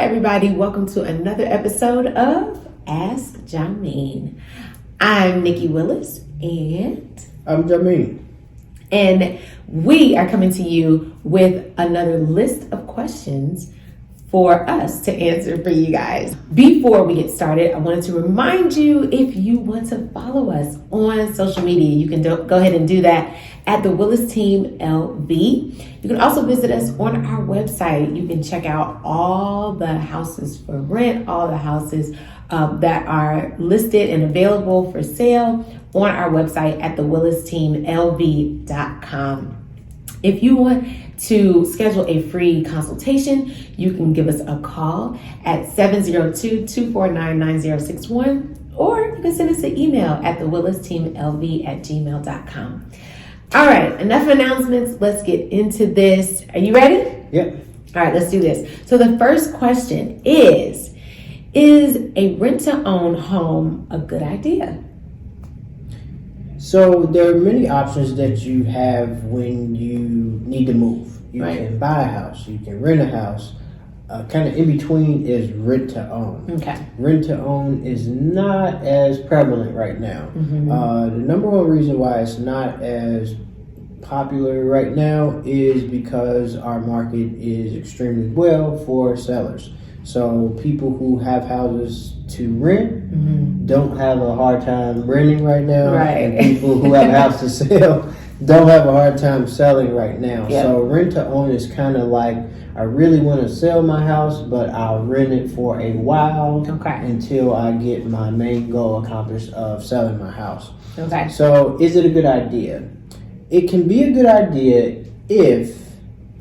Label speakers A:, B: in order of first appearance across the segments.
A: everybody. Welcome to another episode of Ask Jameen. I'm Nikki Willis and
B: I'm Jameen.
A: And we are coming to you with another list of questions for us to answer for you guys. Before we get started, I wanted to remind you, if you want to follow us on social media, you can go ahead and do that at the Willis Team LV. You can also visit us on our website. You can check out all the houses for rent, all the houses that are listed and available for sale on our website at thewillisteamlv.com. If you want to schedule a free consultation, you can give us a call at 702-249-9061, or you can send us an email at thewillisteamlv@gmail.com. All right, enough announcements. Let's get into this. Are you ready?
B: Yep.
A: All right, let's do this. So the first question is a rent-to-own home a good idea?
B: So there are many options that you have when you need to move. You can buy a house, you can rent a house. Kind of in between is rent to own.
A: Okay.
B: Rent to own is not as prevalent right now.
A: Mm-hmm.
B: The number one reason why it's not as popular right now is because our market is extremely well for sellers. So people who have houses to rent don't have a hard time renting right now.
A: Right.
B: And people who have a house to sell don't have a hard time selling right now.
A: Yep. So
B: rent to own is kind of like, I really want to sell my house, but I'll rent it for a while until I get my main goal accomplished of selling my house.
A: Okay.
B: So is it a good idea? It can be a good idea if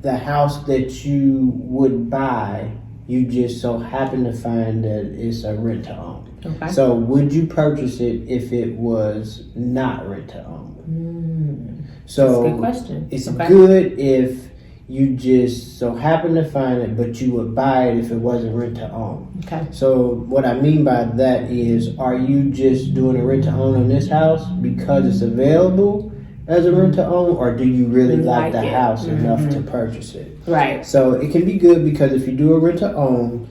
B: the house that you would buy, you just so happen to find that it's a rent to own.
A: Okay.
B: So would you purchase it if it was not rent to own? So
A: that's a good question.
B: It's good if you just so happen to find it, but you would buy it if it wasn't rent to own.
A: Okay.
B: So what I mean by that is, are you just doing a rent to own on this house because it's available as a rent to own, or do you really like the house enough to purchase it?
A: Right.
B: So it can be good because if you do a rent to own,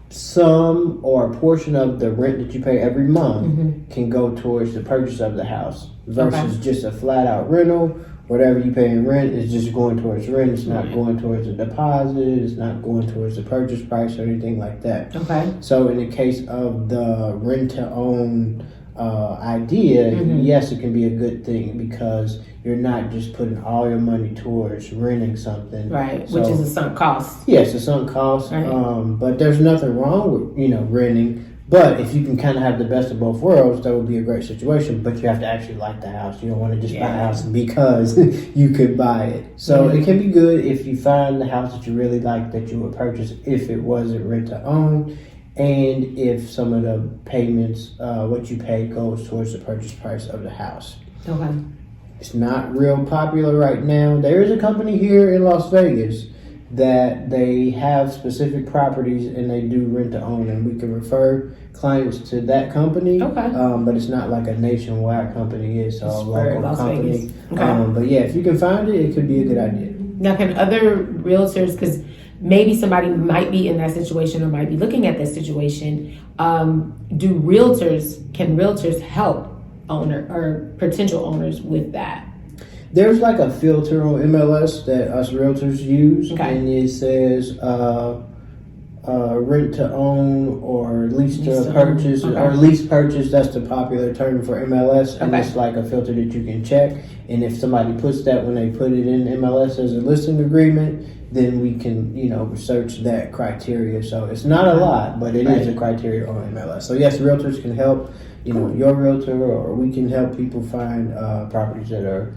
B: some or a portion of the rent that you pay every month can go towards the purchase of the house versus just a flat out rental. Whatever you pay in rent is just going towards rent. It's not going towards the deposit. It's not going towards the purchase price or anything like that.
A: Okay.
B: So in the case of the rent to own idea, yes, it can be a good thing because you're not just putting all your money towards renting something,
A: right?
B: So,
A: which is a sunk cost.
B: Yes, a sunk cost.
A: Right.
B: But there's nothing wrong with renting. But if you can kind of have the best of both worlds, that would be a great situation. But you have to actually like the house. You don't want to just buy a house because you could buy it. So it can be good if you find the house that you really like that you would purchase if it wasn't rent to own. And if some of the payments, what you pay, goes towards the purchase price of the house.
A: Okay.
B: It's not real popular right now. There is a company here in Las Vegas that they have specific properties and they do rent to own, and we can refer clients to that company.
A: Okay.
B: But it's not like a nationwide company. It's a local company.
A: Okay.
B: But yeah, if you can find it, it could be a good idea.
A: Now, can other realtors, because maybe somebody might be in that situation or might be looking at that situation, can realtors help owner or potential owners with that?
B: There's like a filter on MLS that us realtors use, and it says rent to own or lease to purchase, or lease purchase. That's the popular term for MLS, and it's like a filter that you can check. And if somebody puts that when they put it in MLS as a listing agreement, then we can, research that criteria. So it's not a lot, but it is a criteria on MLS. So yes, realtors can help, your realtor, or we can help people find properties that are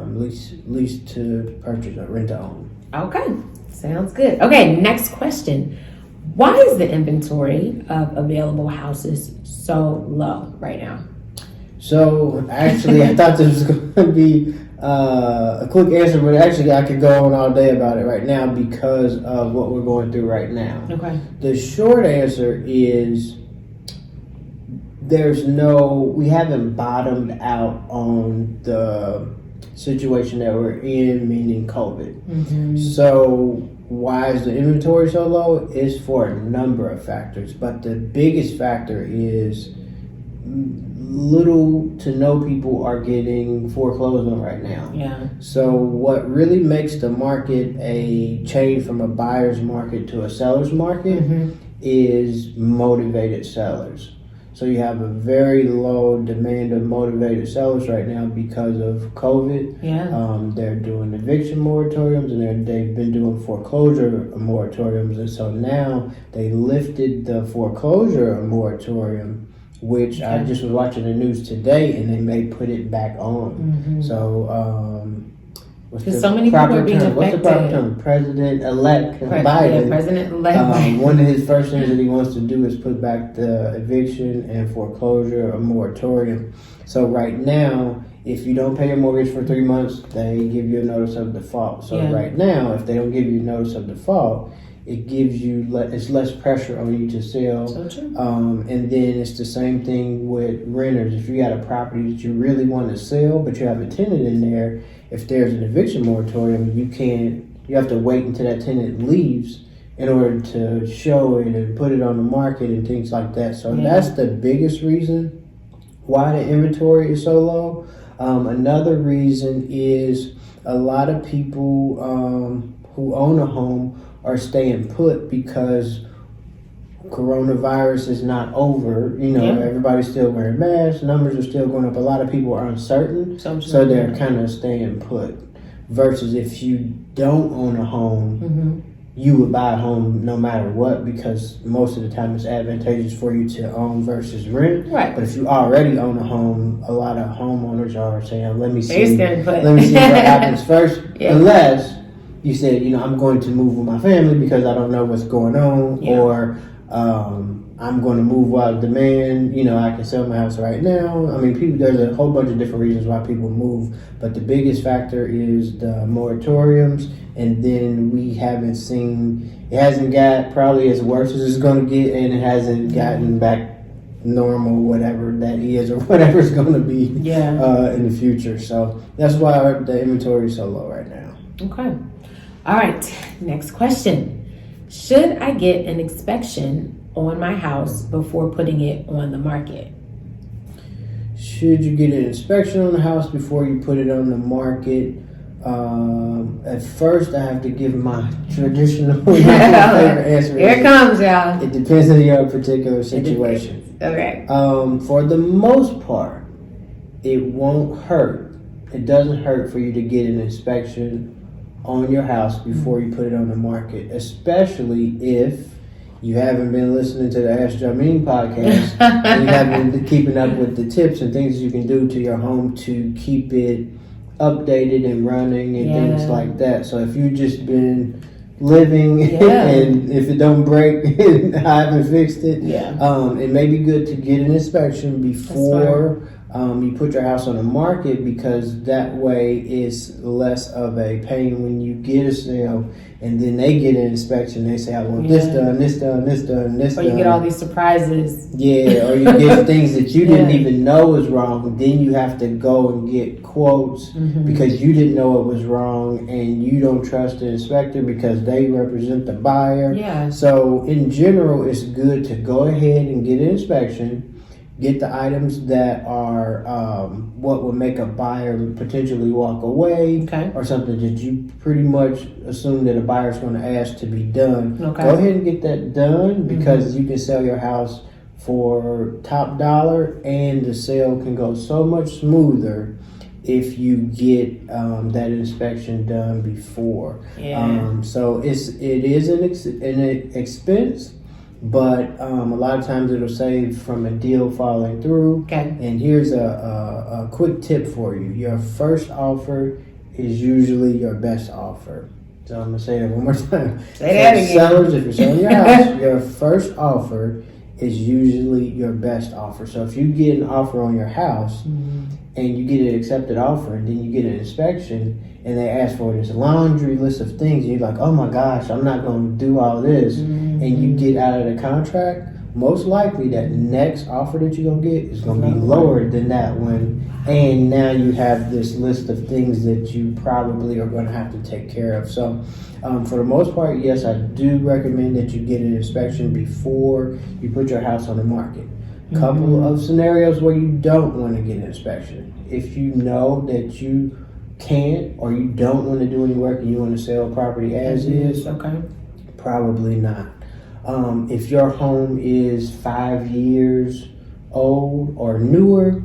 B: lease to purchase or rent to own.
A: Okay, sounds good. Okay, next question. Why is the inventory of available houses so low right now?
B: So actually, I thought this was going to be a quick answer, but actually I could go on all day about it right now because of what we're going through right now.
A: Okay.
B: The short answer is we haven't bottomed out on the situation that we're in, meaning COVID.
A: Mm-hmm.
B: So why is the inventory so low? It's for a number of factors, but the biggest factor is little to no people are getting foreclosed on right now.
A: Yeah.
B: So what really makes the market a change from a buyer's market to a seller's market is motivated sellers. So you have a very low demand of motivated sellers right now because of COVID.
A: Yeah.
B: They're doing eviction moratoriums and they've been doing foreclosure moratoriums. And so now they lifted the foreclosure moratorium, which I just was watching the news today, and they may put it back on. So,
A: because so many people are being affected.
B: What's the proper term? President-elect Biden.
A: Yeah, President-elect.
B: One of his first things that he wants to do is put back the eviction and foreclosure moratorium. So right now, if you don't pay your mortgage for 3 months, they give you a notice of default. So right now, if they don't give you a notice of default, it gives you it's less pressure on you to sell.
A: So true.
B: And then it's the same thing with renters. If you got a property that you really want to sell, but you have a tenant in there, if there's an eviction moratorium, you have to wait until that tenant leaves in order to show it and put it on the market and things like that. So that's the biggest reason why the inventory is so low. Another reason is a lot of people who own a home are staying put because coronavirus is not over. Everybody's still wearing masks, numbers are still going up. A lot of people are uncertain, so they're kind of staying put. Versus if you don't own a home, you would buy a home no matter what, because most of the time it's advantageous for you to own versus rent.
A: Right.
B: But if you already own a home, a lot of homeowners are saying, let me see what happens first. Unless you said, I'm going to move with my family because I don't know what's going on, or I'm going to move while demand. I can sell my house right now. I mean, there's a whole bunch of different reasons why people move, but the biggest factor is the moratoriums. And then we haven't seen, it hasn't got probably as worse as it's going to get, and it hasn't gotten back normal, whatever that is, or whatever it's going to be in the future. So that's why the inventory is so low right now.
A: Okay. All right. Next question. Should I get an inspection on my house before putting it on the market?
B: Should you get an inspection on the house before you put it on the market? At first, I have to give my traditional favorite answer.
A: Here it comes, y'all.
B: It depends on your particular situation.
A: Okay.
B: For the most part, it won't hurt. It doesn't hurt for you to get an inspection on your house before you put it on the market, especially if you haven't been listening to the Ask Jameen podcast and you haven't been keeping up with the tips and things you can do to your home to keep it updated and running and things like that. So if you've just been living and if it don't break, I haven't fixed it, it may be good to get an inspection before you put your house on the market, because that way it's less of a pain when you get a sale and then they get an inspection. They say, I want this done, this done, this done, this done.
A: Or you get all these surprises.
B: Yeah, or you get things that you didn't even know was wrong. Then you have to go and get quotes because you didn't know it was wrong, and you don't trust the inspector because they represent the buyer.
A: Yeah.
B: So in general, it's good to go ahead and get an inspection. Get the items that are what would make a buyer potentially walk away, or something that you pretty much assume that a buyer's going to ask to be done. Go ahead and get that done, because you can sell your house for top dollar, and the sale can go so much smoother if you get that inspection done before. So it is an expense. But a lot of times it'll save from a deal falling through. And here's a quick tip for you. Your first offer is usually your best offer. So I'm going to say that one more time.
A: Say that again.
B: Sellers, if you're selling your house, your first offer is usually your best offer. So if you get an offer on your house and you get an accepted offer, and then you get an inspection and they ask for this laundry list of things, and you're like, oh my gosh, I'm not going to do all this, and you get out of the contract, most likely that next offer that you're going to get is going to be lower than that one. And now you have this list of things that you probably are going to have to take care of. So for the most part, yes, I do recommend that you get an inspection before you put your house on the market. Couple of scenarios where you don't want to get an inspection. If you know that you can't or you don't want to do any work and you want to sell property as is, probably not. If your home is 5 years old or newer,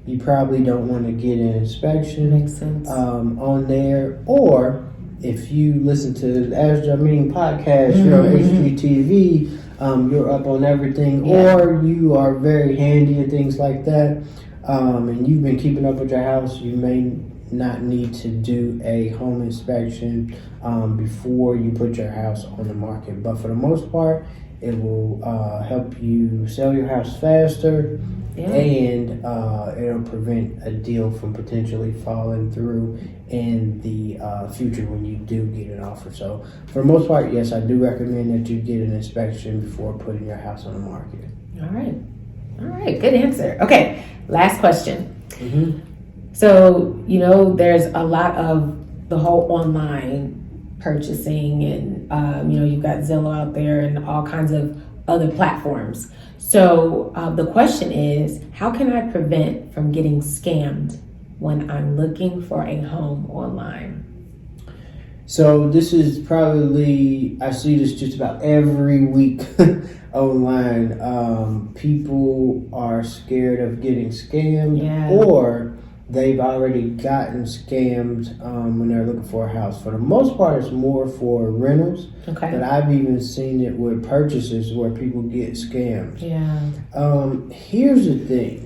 B: you probably don't want to get an inspection.
A: Makes sense.
B: On there. Or if you listen to the Ask Jameen podcast, you're on HGTV, you're up on everything, or you are very handy and things like that, and you've been keeping up with your house, you may not need to do a home inspection before you put your house on the market. But for the most part, it will help you sell your house faster, and it'll prevent a deal from potentially falling through in the future when you do get an offer. So for the most part, yes, I do recommend that you get an inspection before putting your house on the market.
A: All right, good answer. Okay, last question. So, there's a lot of the whole online purchasing and, you've got Zillow out there and all kinds of other platforms. So the question is, how can I prevent from getting scammed when I'm looking for a home online?
B: So this is probably, I see this just about every week online. People are scared of getting scammed, or they've already gotten scammed when they're looking for a house. For the most part, it's more for rentals. But I've even seen it with purchases where people get scammed. Here's the thing.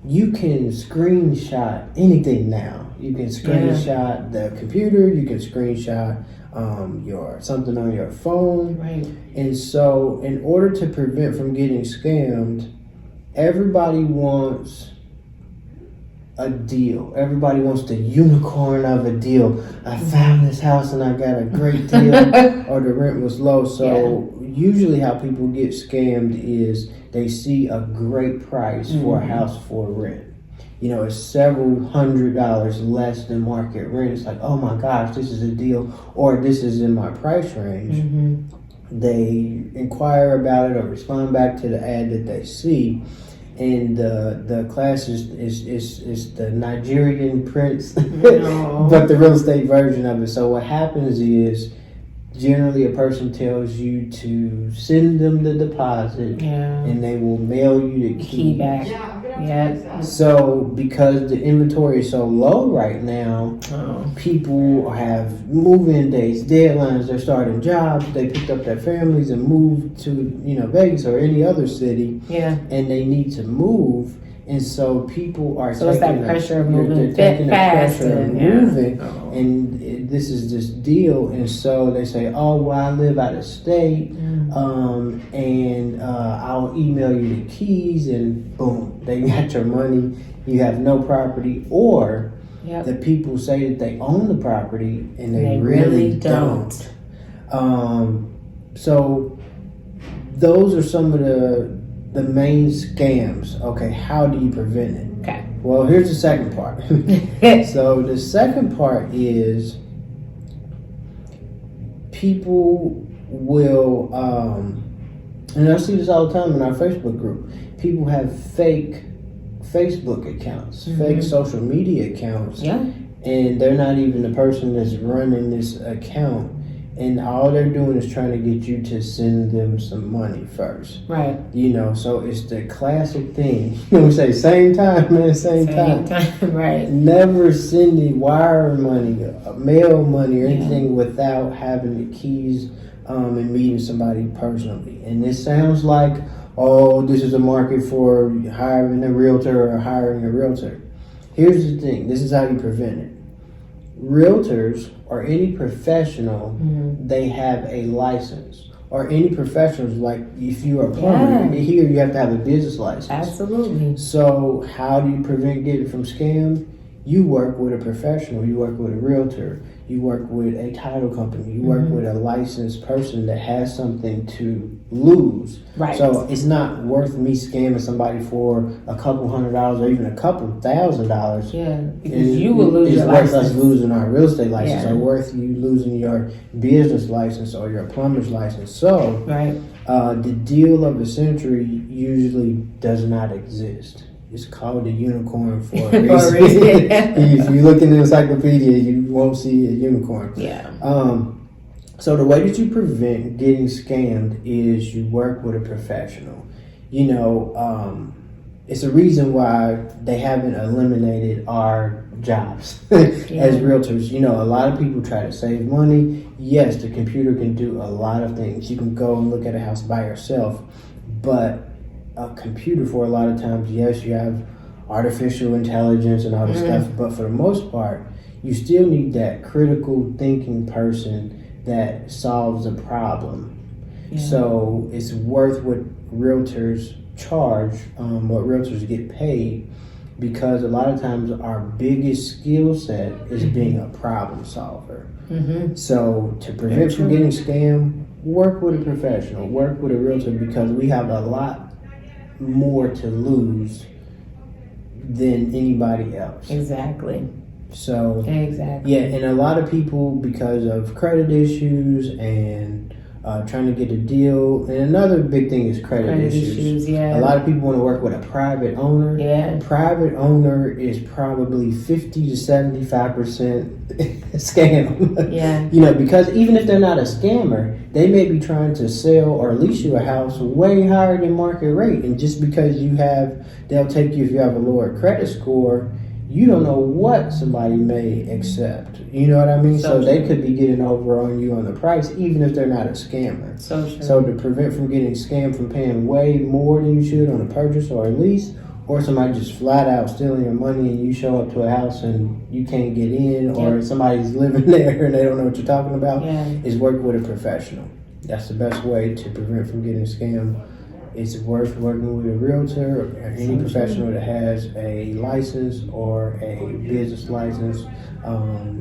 B: You can screenshot anything now. You can screenshot the computer. You can screenshot something on your phone. And so in order to prevent from getting scammed, everybody wants a deal. Everybody wants the unicorn of a deal. I found this house and I got a great deal, or the rent was low. So usually how people get scammed is they see a great price for a house for rent. It's several $100s less than market rent. It's like, oh my gosh, this is a deal, or this is in my price range. They inquire about it or respond back to the ad that they see. And the class is the Nigerian prince, but the real estate version of it. So what happens is, generally a person tells you to send them the deposit, and they will mail you the key
A: back.
B: So because the inventory is so low right now, people have move-in dates, deadlines. They're starting jobs. They picked up their families and moved to Vegas or any other city, and they need to move. And so people are
A: it's that pressure of moving fast and
B: moving, and this is this deal. And so they say, oh, well, I live out of state, and I'll email you the keys, and boom, they got your money. You have no property. Or the people say that they own the property, and they really don't. So those are some of the main scams. Okay, how do you prevent it? Well, here's the second part. So the second part is people will, and I see this all the time in our Facebook group, people have fake Facebook accounts, fake social media accounts, and they're not even the person that's running this account. And all they're doing is trying to get you to send them some money first. So it's the classic thing. We say same time, man, same time. Never send the wire money, mail money, or anything without having the keys and meeting somebody personally. And this sounds like, oh, this is a market for hiring a realtor or hiring a realtor. Here's the thing. This is how you prevent it. Realtors or any professional, they have a license. Or any professionals, like if you're a plumber, here you have to have a business license.
A: Absolutely.
B: So how do you prevent getting from scammed? You work with a professional. You work with a realtor. You work with a title company. You work with a licensed person that has something to lose.
A: Right.
B: So it's not worth me scamming somebody for a couple $100 or even a couple $1,000.
A: Yeah, because you will lose your license.
B: It's worth us losing our real estate license,
A: Yeah.
B: or worth you losing your business license or your plumber's license. So,
A: right.
B: The deal of the century usually does not exist. It's called a unicorn for a reason. If you look in the encyclopedia, you won't see a unicorn.
A: Yeah.
B: So the way that you prevent getting scammed is you work with a professional. You know, it's a reason why they haven't eliminated our jobs as realtors. You know, a lot of people try to save money. Yes, the computer can do a lot of things. You can go and look at a house by yourself, but a computer, for a lot of times, yes, you have artificial intelligence and all this stuff, but for the most part, you still need that critical thinking person that solves a problem. Yeah. So it's worth what realtors charge, what realtors get paid, because a lot of times our biggest skill set is being a problem solver. So to prevent from getting scammed, work with a professional, work with a realtor, because we have a lot more to lose than anybody else.
A: Exactly.
B: So
A: exactly.
B: Yeah, and a lot of people, because of credit issues and trying to get a deal, and another big thing is credit issues.
A: Yeah.
B: A lot of people want to work with a private owner.
A: Yeah.
B: A private owner is probably 50 to 75% scam.
A: Yeah.
B: You know, because even if they're not a scammer, they may be trying to sell or lease you a house way higher than market rate, and just because they'll take you if you have a lower credit score. You don't know what somebody may accept. You know what I mean? So they could be getting over on you on the price, even if they're not a scammer.
A: So true.
B: So to prevent from getting scammed from paying way more than you should on a purchase or a lease, or somebody just flat out stealing your money and you show up to a house and you can't get in, or somebody's living there and they don't know what you're talking about, is work with a professional. That's the best way to prevent from getting scammed. It's worth working with a realtor or any professional that has a license or a business license,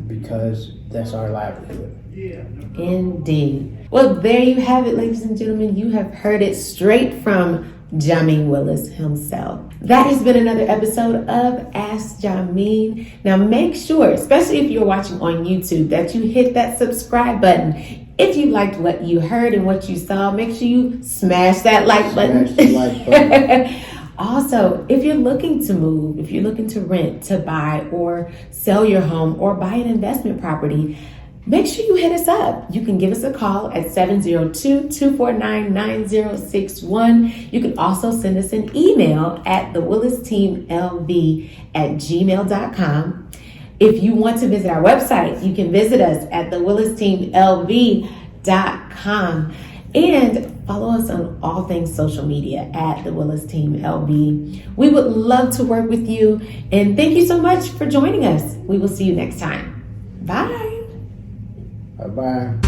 B: because that's our livelihood.
A: Indeed. Well, there you have it, ladies and gentlemen. You have heard it straight from Jamin Willis himself. That has been another episode of Ask Jamin. Now make sure, especially if you're watching on YouTube, that you hit that subscribe button. If you liked what you heard and what you saw, make sure you smash that like button. Also, if you're looking to move, if you're looking to rent, to buy, or sell your home, or buy an investment property, make sure you hit us up. You can give us a call at 702-249-9061. You can also send us an email at thewillisteamlv@gmail.com. If you want to visit our website, you can visit us at thewillisteamlv.com, and follow us on all things social media at the Willis Team LV. We would love to work with you, and thank you so much for joining us. We will see you next time. Bye.
B: Bye-bye.